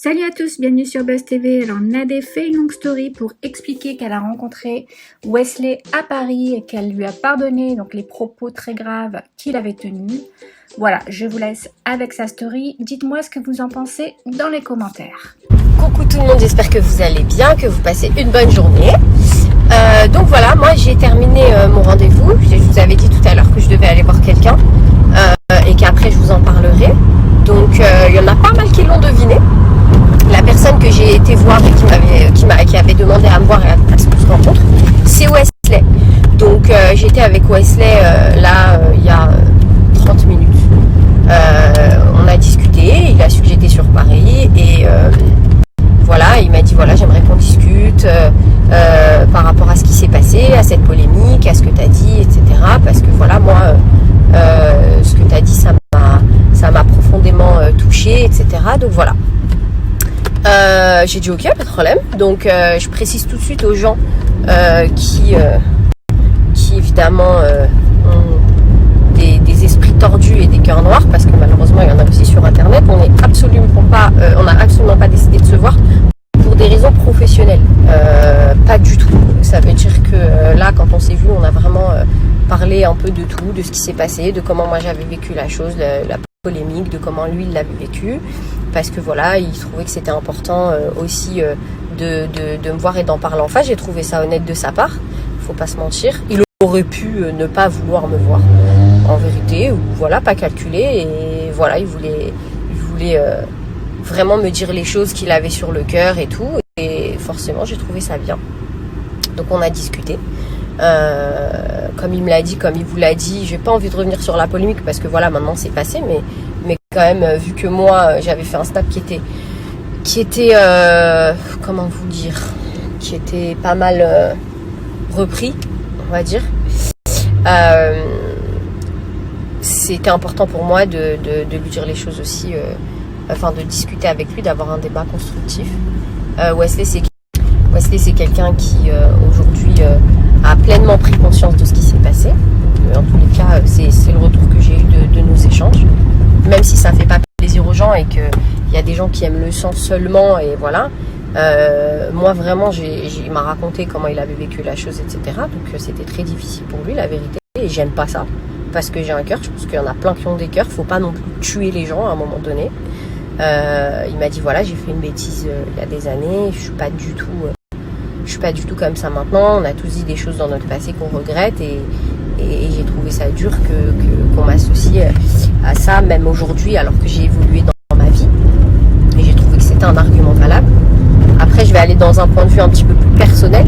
Salut à tous, bienvenue sur Buzz TV. Alors Nadé fait une longue story pour expliquer qu'elle a rencontré Wesley à Paris et qu'elle lui a pardonné donc les propos très graves qu'il avait tenus. Voilà, je vous laisse avec sa story. Dites-moi ce que vous en pensez dans les commentaires. Coucou tout le monde, j'espère que vous allez bien, que vous passez une bonne journée. Donc voilà, moi j'ai terminé mon rendez-vous. Je vous avais dit tout à l'heure que je devais aller voir quelqu'un et qu'après je vous en parlerai. Donc il y en a pas mal qui l'ont deviné. La personne que j'ai été voir et qui avait demandé à me voir et à ce qu'on se rencontre, c'est Wesley. Donc j'étais avec Wesley il y a 30 minutes. On a discuté, il a su que j'étais sur Paris et voilà, il m'a dit voilà, j'aimerais qu'on discute par rapport à ce qui s'est passé, à cette polémique, à ce que tu as dit, etc. Parce que voilà, moi, ce que tu as dit, ça m'a profondément touchée, etc. Donc voilà. J'ai dit ok, pas de problème. Donc je précise tout de suite aux gens qui évidemment ont des esprits tordus et des cœurs noirs, parce que malheureusement il y en a aussi sur internet. On n'a absolument pas décidé de se voir pour des raisons professionnelles, pas du tout. Ça veut dire que là, quand on s'est vu, on a vraiment parlé un peu de tout, de ce qui s'est passé, de comment moi j'avais vécu la chose, la polémique, de comment lui il l'avait vécu, parce que voilà, il trouvait que c'était important aussi de me voir et d'en parler en face. J'ai trouvé ça honnête de sa part, faut pas se mentir. Il aurait pu ne pas vouloir me voir en vérité, ou voilà, pas calculer, et voilà, il voulait vraiment me dire les choses qu'il avait sur le cœur et tout, et forcément j'ai trouvé ça bien. Donc on a discuté, comme il me l'a dit, comme il vous l'a dit. J'ai pas envie de revenir sur la polémique parce que voilà, maintenant c'est passé, mais quand même, vu que moi j'avais fait un snap qui était comment vous dire, qui était pas mal repris, on va dire, c'était important pour moi de lui dire les choses aussi, de discuter avec lui, d'avoir un débat constructif. Wesley c'est quelqu'un qui aujourd'hui a pleinement pris conscience de ce qui s'est passé. En tous les cas, c'est le retour que j'ai eu de nos échanges, même si ça ne fait pas plaisir aux gens et qu'il y a des gens qui aiment le sang seulement, et voilà. Moi vraiment, il m'a raconté comment il avait vécu la chose, etc. Donc c'était très difficile pour lui, la vérité, et j'aime pas ça parce que j'ai un cœur. Je pense qu'il y en a plein qui ont des cœurs, faut pas non plus tuer les gens à un moment donné. Il m'a dit voilà, j'ai fait une bêtise il y a des années, je suis pas du tout comme ça maintenant. On a tous dit des choses dans notre passé qu'on regrette, et j'ai trouvé ça dur qu'on m'associe à ça, même aujourd'hui, alors que j'ai évolué dans ma vie, et j'ai trouvé que c'était un argument valable. Après, je vais aller dans un point de vue un petit peu plus personnel.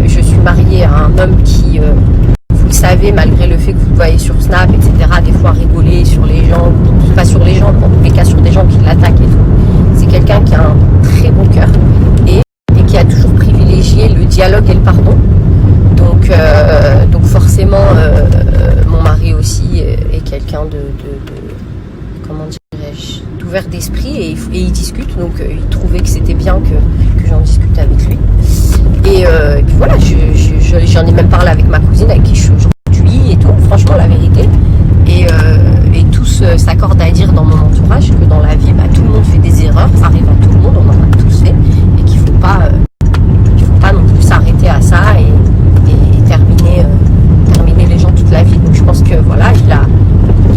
Je suis mariée à un homme qui, vous le savez, malgré le fait que vous le voyez sur Snap, etc., des fois rigoler sur les gens, pas sur les gens, en tous les cas sur des gens qui l'attaquent et tout. C'est quelqu'un qui a un très bon cœur et qui a toujours privilégié le dialogue et le pardon. Donc forcément, mon mari aussi est quelqu'un de comment dirais-je, d'ouvert d'esprit, et il discute. Donc il trouvait que c'était bien que j'en discute avec lui. Et puis voilà, j'en ai même parlé avec ma cousine avec qui je suis aujourd'hui et tout. Franchement, la vérité. Et tous s'accordent à dire dans mon entourage que dans la vie, tout le monde fait des erreurs, ça arrive à tout le monde, on en a tous fait, et qu'il faut pas non plus s'arrêter à ça et terminer les gens toute la vie. Donc je pense que voilà,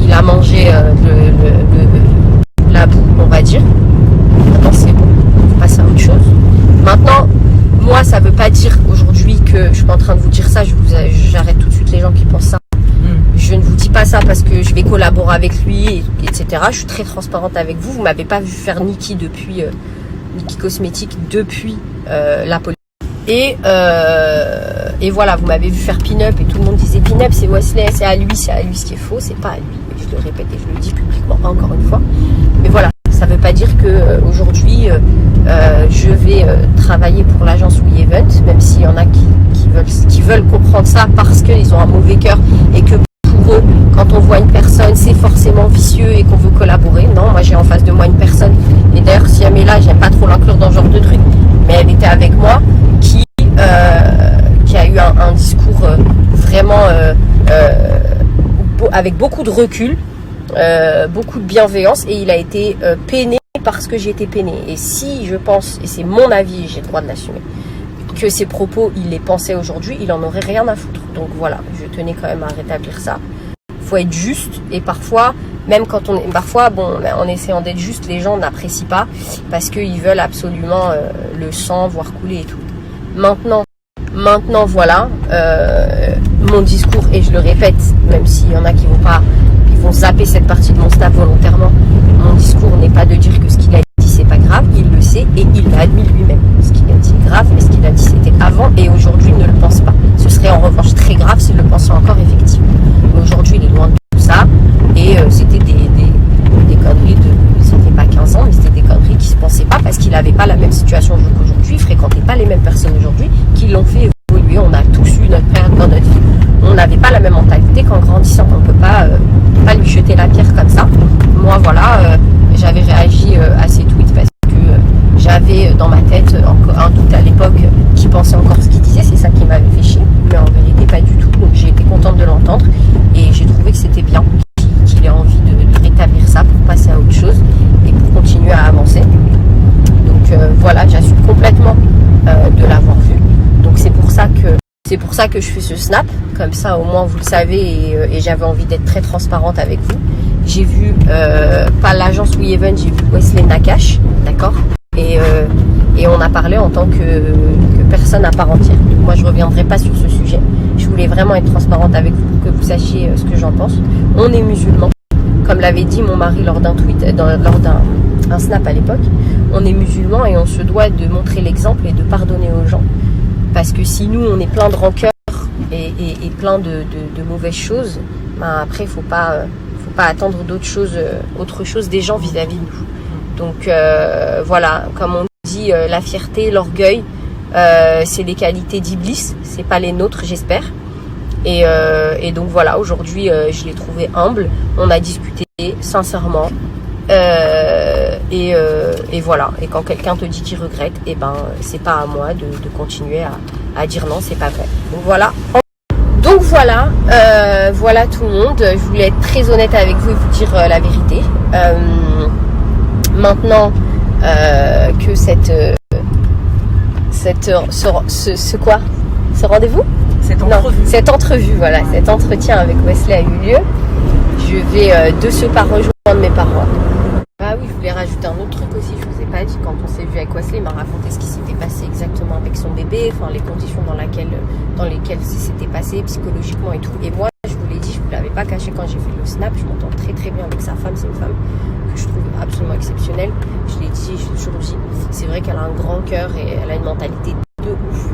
il a mangé la boue, on va dire. Maintenant c'est bon, on passe à autre chose. Maintenant, moi ça veut pas dire aujourd'hui que je suis en train de vous dire ça, j'arrête tout de suite les gens qui pensent ça. Je ne vous dis pas ça parce que je vais collaborer avec lui, etc. Je suis très transparente avec vous. Vous m'avez pas vu faire Niki Cosmétique depuis la politique. Et voilà, vous m'avez vu faire Pin-Up et tout le monde disait Pin-Up c'est Wesley, c'est à lui, ce qui est faux, c'est pas à lui. Je le répète et je le dis publiquement encore une fois. Mais voilà, ça veut pas dire que aujourd'hui je vais travailler pour l'agence We Event, même s'il y en a qui veulent comprendre ça parce qu'ils ont un mauvais cœur et que pour eux, quand on voit une personne, c'est forcément vicieux et qu'on veut collaborer. Non, moi j'ai en face de moi une personne, et d'ailleurs si elle est là, j'aime pas trop l'inclure dans ce genre de truc, mais elle était avec moi, qui a eu un discours vraiment avec beaucoup de recul, beaucoup de bienveillance, et il a été peiné parce que j'ai été peinée. Et si je pense, et c'est mon avis, j'ai le droit de l'assumer, que ces propos, il les pensait aujourd'hui, il en aurait rien à foutre. Donc voilà, je tenais quand même à rétablir ça. Faut être juste, et parfois, même quand on est, parfois, bon, en essayant d'être juste, les gens n'apprécient pas parce qu'ils veulent absolument le sang voir couler et tout. Maintenant, voilà, mon discours, et je le répète, même s'il y en a qui vont zapper cette partie de mon snap volontairement, mon discours n'est pas de dire que ce qu'il a dit c'est pas grave, il le sait et il l'a admis lui-même. Ce qu'il a dit est grave, mais ce qu'il a dit c'était avant et aujourd'hui il ne le pense pas. Ce serait en revanche très grave s'il le pensait encore effectivement. Mais aujourd'hui il est loin de tout ça et c'était des conneries c'était pas 15 ans, mais c'était des conneries qui se pensaient pas parce qu'il n'avait pas la même situation qu'aujourd'hui, il fréquentait pas les mêmes personnes aujourd'hui qui l'ont fait évoluer. On a tous eu notre période dans notre vie. On n'avait pas la même mentalité qu'en grandissant. On peut pas lui jeter la pierre comme ça. Moi voilà, j'avais réagi à ces tweets parce que j'avais dans ma tête un doute à l'époque qui pensait encore ce qu'il disait, c'est ça qui m'avait fait chier, mais en vérité pas du tout. Donc j'ai été contente de l'entendre et j'ai trouvé que c'était bien qu'il ait envie de rétablir ça pour passer à autre chose et pour continuer à avancer. Donc voilà, j'assume complètement de l'avoir vu. Donc c'est pour ça que je fais ce snap, comme ça au moins vous le savez et j'avais envie d'être très transparente avec vous. J'ai vu, pas l'agence We Even, j'ai vu Wesley Nakache, d'accord, et on a parlé en tant que personne à part entière. Donc moi je reviendrai pas sur ce sujet, je voulais vraiment être transparente avec vous pour que vous sachiez ce que j'en pense. On est musulmans, comme l'avait dit mon mari lors d'un tweet, lors d'un snap à l'époque, on est musulmans et on se doit de montrer l'exemple et de pardonner aux gens. Parce que si nous on est plein de rancœur et plein de mauvaises choses, ben après faut pas attendre autre chose des gens vis-à-vis de nous. Donc voilà, comme on dit, la fierté, l'orgueil, c'est les qualités d'Iblis, c'est pas les nôtres, j'espère. Et donc voilà, aujourd'hui je l'ai trouvé humble, on a discuté sincèrement. Et voilà, et quand quelqu'un te dit qu'il regrette, et ben c'est pas à moi de continuer à dire non, c'est pas vrai. Donc voilà tout le monde. Je voulais être très honnête avec vous et vous dire la vérité. Maintenant que ce rendez-vous, cette entrevue, voilà, cet entretien avec Wesley a eu lieu, je vais de ce pas rejoindre mes parents. Ah oui, je voulais rajouter un autre truc aussi, je vous ai pas dit, quand on s'est vu avec Wesley, il m'a raconté ce qui s'était passé exactement avec son bébé, enfin les conditions dans lesquelles ça s'était passé psychologiquement et tout. Et moi, je vous l'ai dit, je vous l'avais pas caché quand j'ai fait le snap, je m'entends très très bien avec sa femme, c'est une femme que je trouve absolument exceptionnelle. Je l'ai dit, je l'ai toujours dit, c'est vrai qu'elle a un grand cœur et elle a une mentalité de ouf.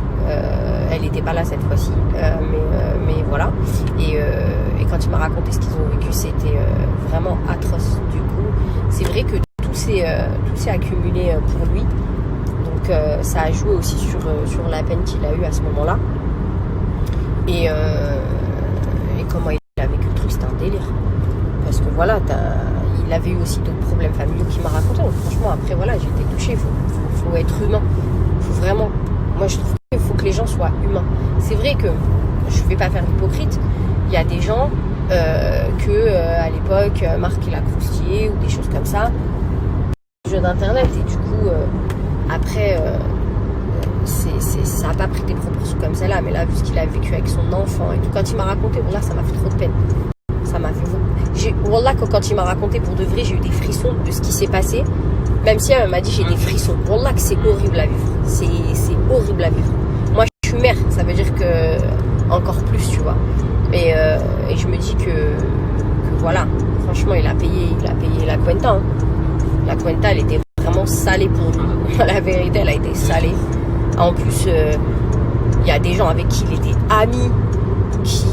Elle n'était pas là cette fois-ci, mais voilà. Et quand il m'a raconté ce qu'ils ont vécu, c'était vraiment atroce. Du coup, c'est vrai que tout s'est accumulé pour lui. Donc ça a joué aussi sur la peine qu'il a eue à ce moment-là. Et comment il a vécu le truc, c'était un délire. Parce que voilà, il avait eu aussi d'autres problèmes familiaux qu'il m'a raconté. Donc franchement, après voilà, j'ai été touchée. Il faut être humain. Faut vraiment. Moi, je trouve qu'il faut que les gens soient humains. C'est vrai que je ne vais pas faire l'hypocrite. Il y a des gens à l'époque, Marc il a croustillé ou des choses comme ça. Jeu d'internet et du coup, après, ça n'a pas pris des proportions comme celle-là. Mais là, vu ce qu'il a vécu avec son enfant et tout, quand il m'a raconté, voilà, ça m'a fait trop de peine. Ça m'a fait beaucoup. Wallah, quand il m'a raconté pour de vrai, j'ai eu des frissons de ce qui s'est passé. Même si elle m'a dit j'ai des frissons. Wallah que c'est horrible à vivre. C'est horrible à vivre. Moi je suis mère, ça veut dire que encore plus, tu vois. Et je me dis que voilà, franchement il a payé la cuenta. Hein. La cuenta elle était vraiment salée pour lui. La vérité elle a été salée. En plus il y a des gens avec qui il était ami, qui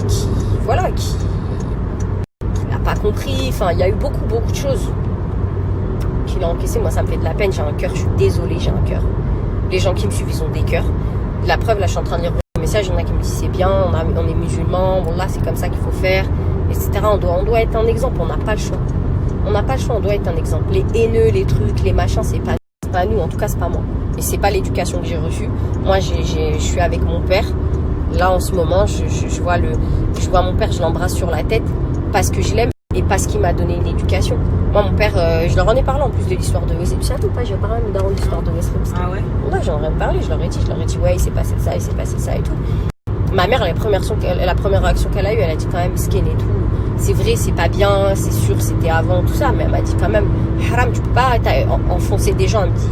n'a pas compris. Enfin il y a eu beaucoup de choses qu'il a encaissé. Moi ça me fait de la peine, j'ai un cœur, je suis désolée, j'ai un cœur. Les gens qui me suivent ils ont des cœurs. La preuve là je suis en train de lire le message, il y en a qui me disent c'est bien, on est musulmans, bon là c'est comme ça qu'il faut faire, etc. On doit être un exemple, on n'a pas le choix. On doit être un exemple. Les haineux, les trucs, les machins, c'est pas nous, en tout cas c'est pas moi. Et c'est pas l'éducation que j'ai reçue. Moi je suis avec mon père. Là en ce moment je vois mon père, je l'embrasse sur la tête parce que je l'aime et parce qu'il m'a donné une éducation. Moi, mon père, je leur en ai parlé en plus de l'histoire de Wesley. Tu sais ou pas, j'ai parlé de l'histoire de Wesley. Ah ouais? Ouais, j'en ai parlé, je leur ai dit, ouais, il s'est passé ça et tout. Ma mère, la première réaction qu'elle a eue, elle a dit quand même skin et tout. C'est vrai, c'est pas bien, c'est sûr, c'était avant, tout ça. Mais elle m'a dit quand même, haram, tu peux pas enfoncer des gens. Elle me dit,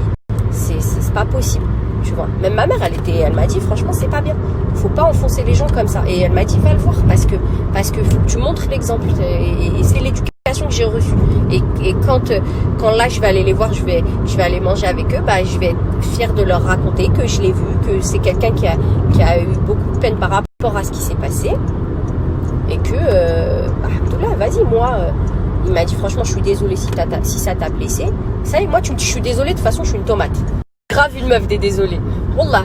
c'est pas possible, tu vois. Même ma mère, elle m'a dit, franchement, c'est pas bien. Faut pas enfoncer les gens comme ça. Et elle m'a dit, va le voir, parce que faut que tu montres l'exemple. Et c'est l'éducation que j'ai reçue. Et quand là, je vais aller les voir, je vais aller manger avec eux, bah, je vais être fière de leur raconter que je l'ai vu, que c'est quelqu'un qui a eu beaucoup de peine par rapport à ce qui s'est passé. Et que, Abdullah, vas-y, moi, il m'a dit, franchement, je suis désolée si ça t'a blessé. Ça y est, moi, tu me dis, je suis désolée, de toute façon, je suis une tomate. Grave une meuf des désolés. Wallah.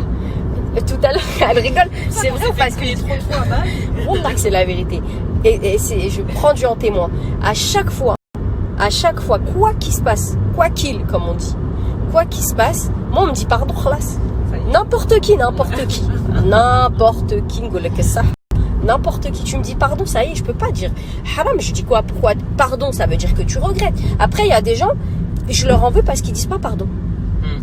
Tout à l'heure, elle rigole. C'est vrai parce que Wallah que c'est la vérité. Et je prends Dieu en témoin. À chaque fois, quoi qu'il se passe, quoi qu'il, comme on dit, quoi qu'il se passe, moi, on me dit pardon, khalas. N'importe qui, n'golek ça. N'importe qui, tu me dis pardon, ça y est, je peux pas dire haram. Je dis quoi? Pourquoi pardon? Ça veut dire que tu regrettes. Après, il y a des gens, je leur en veux parce qu'ils disent pas pardon.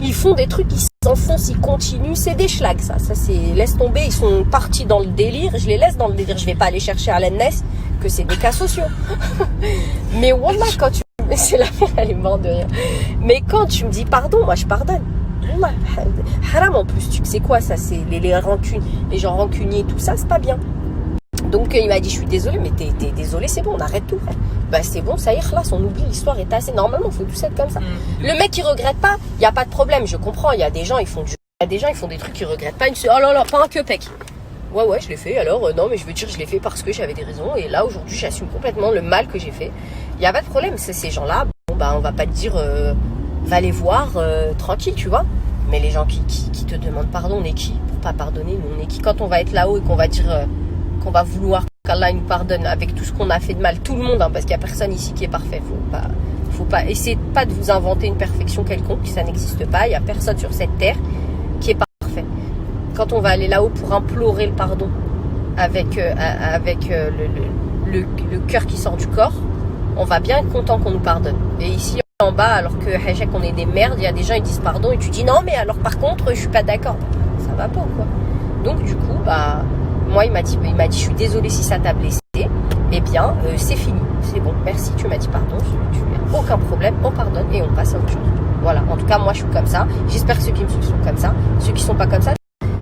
Ils font des trucs, ils s'enfoncent, ils continuent. C'est des schlags, ça c'est, laisse tomber. Ils sont partis dans le délire. Je les laisse dans le délire. Je vais pas aller chercher à l'NS que c'est des cas sociaux. Mais wallah, quand tu, c'est la mère, elle est morte de rire. Mais quand tu me dis pardon, moi je pardonne. Wallah, haram en plus. Tu sais quoi, ça c'est les rancunes, les gens rancuniers, tout ça, c'est pas bien. Donc il m'a dit, je suis désolée, mais t'es désolée, c'est bon, on arrête tout. Bah c'est bon, ça y est, là, on oublie, l'histoire est assez. Normalement, il faut tous être comme ça. Le mec qui regrette pas, il n'y a pas de problème, je comprends. Il y a des gens, ils font des trucs qui regrettent pas. Oh là là, pas un queupec. Ouais, je l'ai fait, alors non, mais je veux dire, je l'ai fait parce que j'avais des raisons. Et là, aujourd'hui, j'assume complètement le mal que j'ai fait. Il n'y a pas de problème, c'est ces gens-là, bon, bah on va pas te dire, va les voir tranquille, tu vois. Mais les gens qui te demandent pardon, on est qui pour pas pardonner? Nous, on est qui quand on va être là-haut et qu'on va dire... qu'on va vouloir qu'Allah nous pardonne avec tout ce qu'on a fait de mal, tout le monde, hein, parce qu'il n'y a personne ici qui est parfait. Faut pas essayer pas de vous inventer une perfection quelconque, ça n'existe pas. Il n'y a personne sur cette terre qui est parfait. Quand on va aller là-haut pour implorer le pardon avec le cœur qui sort du corps, on va bien être content qu'on nous pardonne. Et ici en bas, alors que Hajek, on est des merdes, il y a des gens, ils disent pardon et tu dis non, mais alors par contre, je suis pas d'accord. Ça va pas ou quoi? Donc du coup, moi, il m'a dit, je suis désolée si ça t'a blessé. Eh bien, c'est fini, c'est bon. Merci, tu m'as dit pardon. Tu n'as aucun problème, on pardonne et on passe à autre chose. Voilà. En tout cas, moi, je suis comme ça. J'espère que ceux qui me suivent sont comme ça. Ceux qui sont pas comme ça,